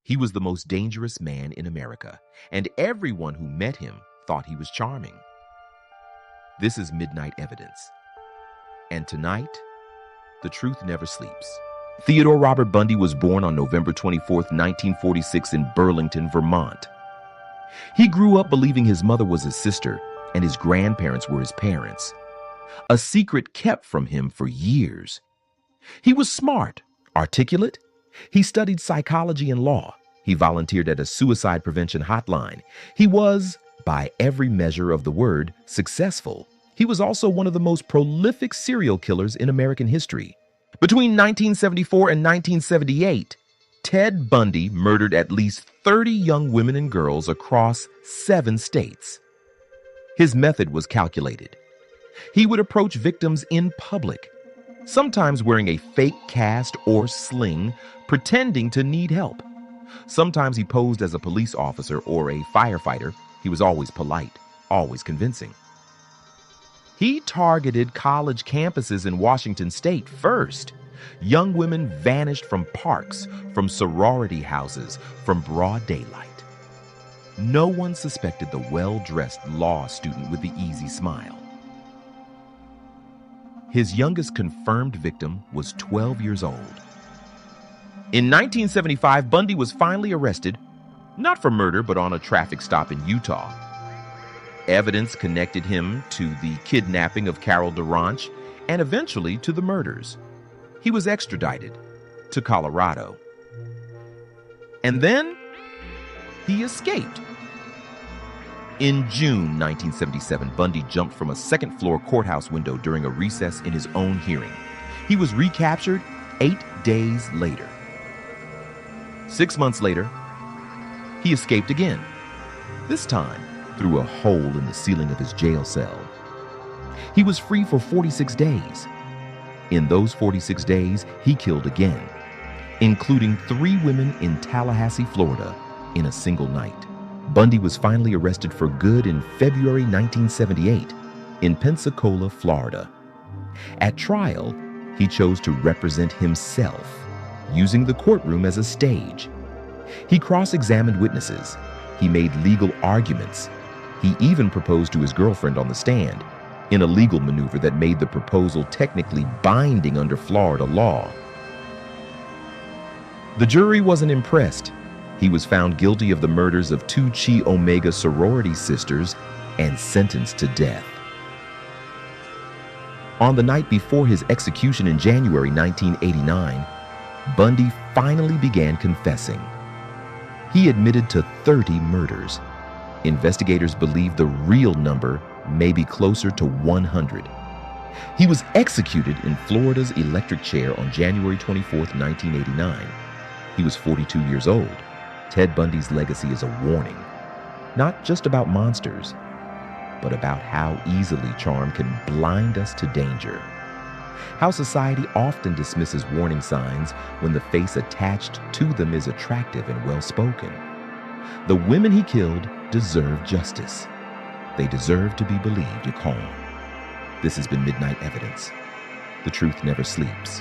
He was the most dangerous man in America, and everyone who met him thought he was charming. This is Midnight Evidence. And tonight, the truth never sleeps. Theodore Robert Bundy was born on November 24th, 1946 in Burlington, Vermont. He grew up believing his mother was his sister and his grandparents were his parents, a secret kept from him for years. He was smart, articulate. He studied psychology and law. He volunteered at a suicide prevention hotline. He was, by every measure of the word, successful. He was also one of the most prolific serial killers in American history. Between 1974 and 1978, Ted Bundy murdered at least 30 young women and girls across 7 states. His method was calculated. He would approach victims in public, sometimes wearing a fake cast or sling, pretending to need help. Sometimes he posed as a police officer or a firefighter. He was always polite, always convincing. He targeted college campuses in Washington state first. Young women vanished from parks, from sorority houses, from broad daylight. No one suspected the well-dressed law student with the easy smile. His youngest confirmed victim was 12 years old. In 1975, Bundy was finally arrested, not for murder, but on a traffic stop in Utah. Evidence connected him to the kidnapping of Carol Durant and eventually to the murders. He was extradited to Colorado. And then he escaped. In June 1977, Bundy jumped from a second-floor courthouse window during a recess in his own hearing. He was recaptured 8 days later. 6 months later, he escaped again, this time through a hole in the ceiling of his jail cell. He was free for 46 days. In those 46 days, he killed again, including 3 women in Tallahassee, Florida, in a single night. Bundy was finally arrested for good in February 1978 in Pensacola, Florida. At trial, he chose to represent himself, using the courtroom as a stage. He cross-examined witnesses. He made legal arguments. He even proposed to his girlfriend on the stand, in a legal maneuver that made the proposal technically binding under Florida law. The jury wasn't impressed. He was found guilty of the murders of 2 Chi Omega sorority sisters and sentenced to death. On the night before his execution in January 1989, Bundy finally began confessing. He admitted to 30 murders. Investigators believe the real number may be closer to 100. He was executed in Florida's electric chair on January 24, 1989. He was 42 years old. Ted Bundy's legacy is a warning, not just about monsters, but about how easily charm can blind us to danger. How society often dismisses warning signs when the face attached to them is attractive and well-spoken. The women he killed deserve justice. They deserve to be believed calm. This has been Midnight Evidence. The truth never sleeps.